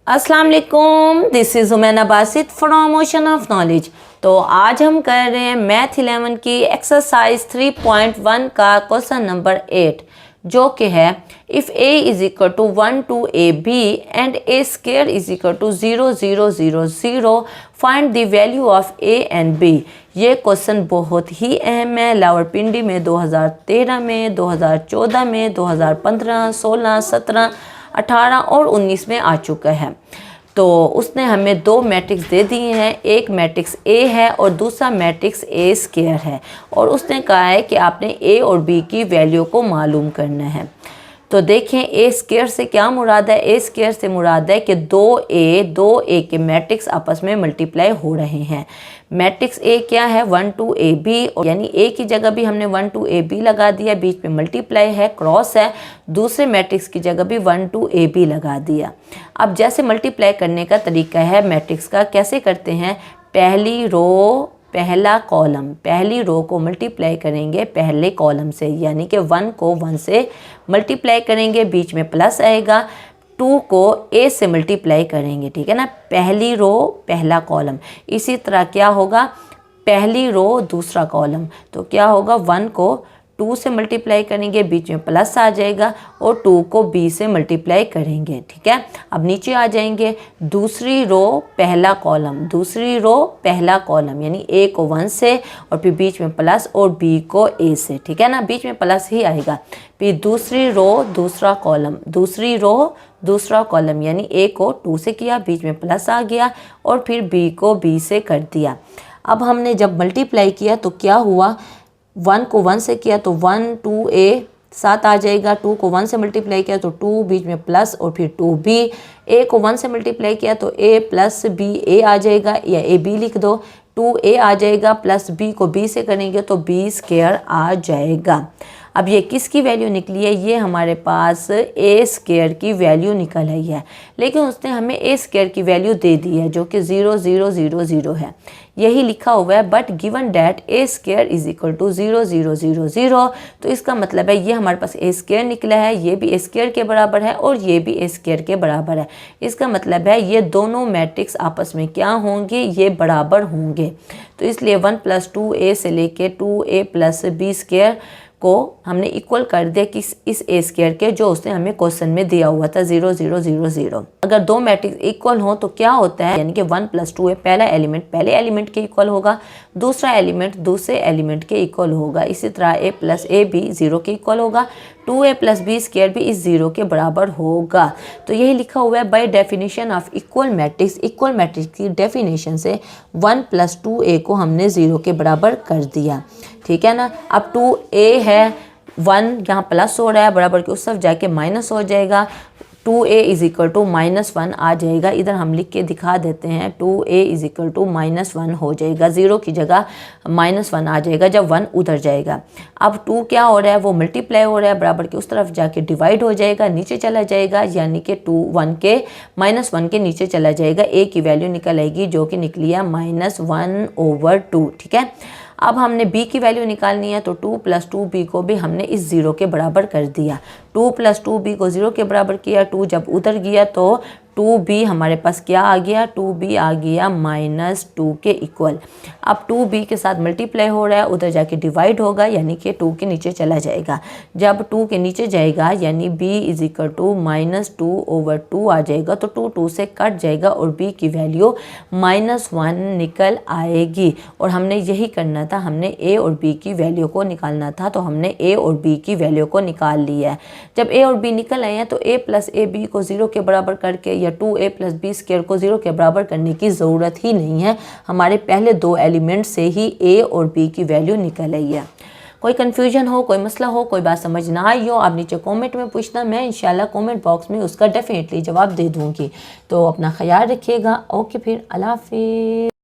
अस्सलाम वालेकुम, this is Umaina Basit from ocean of knowledge. तो आज हम कर रहे हैं मैथ 11 की एक्सरसाइज 3.1 का क्वेश्चन नंबर 8, जो कि है if a is equal to 1 to ab and a square is equal to 0 0 0 0 find the value of a and b। ये क्वेश्चन बहुत ही अहम है। रावलपिंडी में 2013 में, 2014 में, 2015, 16, 17, 18 और 19 में आ चुका है। तो उसने हमें दो मैट्रिक्स दे दिए हैं, एक मैट्रिक्स ए है और दूसरा मैट्रिक्स ए स्क्वायर है, और उसने कहा है कि आपने ए और बी की वैल्यू को मालूम करना है। तो देखें, ए स्क्वायर से क्या मुराद है? ए स्क्वायर से मुराद है कि दो ए के मैट्रिक्स आपस में मल्टीप्लाई हो रहे हैं। मैट्रिक्स ए क्या है? 1 to ab, यानी ए की जगह भी हमने 1 to ab लगा दिया, बीच में मल्टीप्लाई है, क्रॉस है। दूसरे मैट्रिक्स की जगह भी 1 to ab लगा दिया। अब जैसे मल्टीप्लाई करने का तरीका है मैट्रिक्स का, कैसे करते हैं? पहली रो पहला कॉलम, पहली रो को मल्टीप्लाई करेंगे पहले कॉलम से, यानी कि 1 को 1 से मल्टीप्लाई करेंगे, बीच में प्लस आएगा। 2 को a से मल्टीप्लाई करेंगे, ठीक है ना, पहली रो पहला कॉलम। इसी तरह क्या होगा? पहली रो दूसरा कॉलम, तो क्या होगा? 1 को 2 से मल्टीप्लाई करेंगे, बीच में प्लस आ जाएगा, और 2 को b से मल्टीप्लाई करेंगे, ठीक है। अब नीचे आ जाएंगे, दूसरी रो पहला कॉलम, दूसरी रो पहला कॉलम, यानी a को 1 से और फिर बीच में प्लस और b को a से, ठीक है ना, बीच में प्लस ही आएगा। फिर दूसरी रो दूसरा कॉलम, दूसरी रो दूसरा कॉलम, यानी a को 2 से किया, बीच में प्लस आ गया, और फिर b को b से कर दिया। अब हमने जब मल्टीप्लाई किया तो क्या हुआ? 1 को 1 से किया तो 1 2a 7 आ जाएगा। 2 को 1 से मल्टीप्लाई किया तो 2, बीच में प्लस और फिर 2b। a को 1 से मल्टीप्लाई किया तो a प्लस b a आ जाएगा, या ab लिख दो। 2a आ जाएगा, प्लस b को b से करेंगे तो b स्क्वायर आ जाएगा। अब ये किसकी वैल्यू निकली है? ये हमारे पास ए स्क्वायर की वैल्यू निकल आई है, लेकिन उसने हमें ए स्क्वायर की वैल्यू दे दी है जो कि 0 0 0 0 है, यही लिखा हुआ है। But given that a square is equal to 0 0 0 0, तो इसका मतलब है ये हमारे पास ए स्क्वायर निकला है, ये भी ए स्क्वायर के बराबर है और ये भी ए स्क्वायर के बराबर है। इसका मतलब है ये दोनों मैट्रिक्स आपस में क्या होंगे? ये बराबर होंगे। तो इसलिए 1 + 2a से लेके 2a + b स्क्वायर को हमने इक्वल कर दिया कि इस ए स्क्वायर के, जो उसने हमें क्वेश्चन में दिया हुआ था 0 0 0 0। अगर दो मैट्रिक्स इक्वल हो तो क्या होता है? यानी कि 1 + 2a पहला एलिमेंट पहले एलिमेंट के इक्वल होगा, दूसरा एलिमेंट दूसरे एलिमेंट के इक्वल होगा। इसी तरह a + a भी 0 के इक्वल होगा, 2a + b स्क्वायर भी इस 0 के बराबर होगा। तो यही लिखा हुआ है by definition of equal matrix. Equal matrix की डेफिनेशन से 1 + 2a को हमने 0 के बराबर कर दिया, ठीक है ना। अब 2a है, 1 यहाँ प्लस हो रहा है, बराबर के उस तरफ जाके माइनस हो जाएगा, 2a इज इक्वल टू -1 आ जाएगा। इधर हम लिख के दिखा देते हैं, 2a इज इक्वल टू -1 हो जाएगा, 0 की जगह -1 आ जाएगा जब 1 उधर जाएगा। अब 2 क्या हो रहा है? वो मल्टीप्लाई हो रहा है, बराबर के उस तरफ जाके डिवाइड हो जाएगा, नीचे चला जाएगा, यानी कि 1 के -1 के नीचे चला जाएगा, a की वैल्यू निकल आएगी जो कि निकली है -1/2, ठीक है। अब हमने b की वैल्यू निकालनी है, तो 2 + 2b को भी हमने इस 0 के बराबर कर दिया। 2 + 2b को 0 के बराबर किया, 2 जब उधर गया तो 2b हमारे पास क्या आ गया? 2b आ गया -2 के इक्वल। अब 2b के साथ मल्टीप्लाई हो रहा है, उधर जाके डिवाइड होगा, यानी कि 2 के नीचे चला जाएगा। जब 2 के नीचे जाएगा यानी b इज इक्वल टू -2/2 आ जाएगा, तो 2 से कट जाएगा और b की वैल्यू -1 निकल आएगी। और हमने यही करना था, हमने a और b की वैल्यू को निकालना था, तो हमने a और b की वैल्यू को निकाल लिया है। जब a और b निकल आए हैं तो a + ab को 0 के बराबर करके, 2a + b स्क्वायर को 0 के बराबर करने की ज़रूरत ही नहीं है, हमारे पहले दो एलिमेंट से ही a और b की वैल्यू निकल आई है। कोई कन्फ्यूजन हो, कोई मसला हो, कोई बात समझ ना आई हो, आप नीचे कमेंट में पूछना, मैं इंशाल्लाह कमेंट बॉक्स में उसका डेफिनेटली जवाब दे दूँगी। तो अपना ख्याल रखिएगा। ओके, फिर अल्लाह हाफिज़।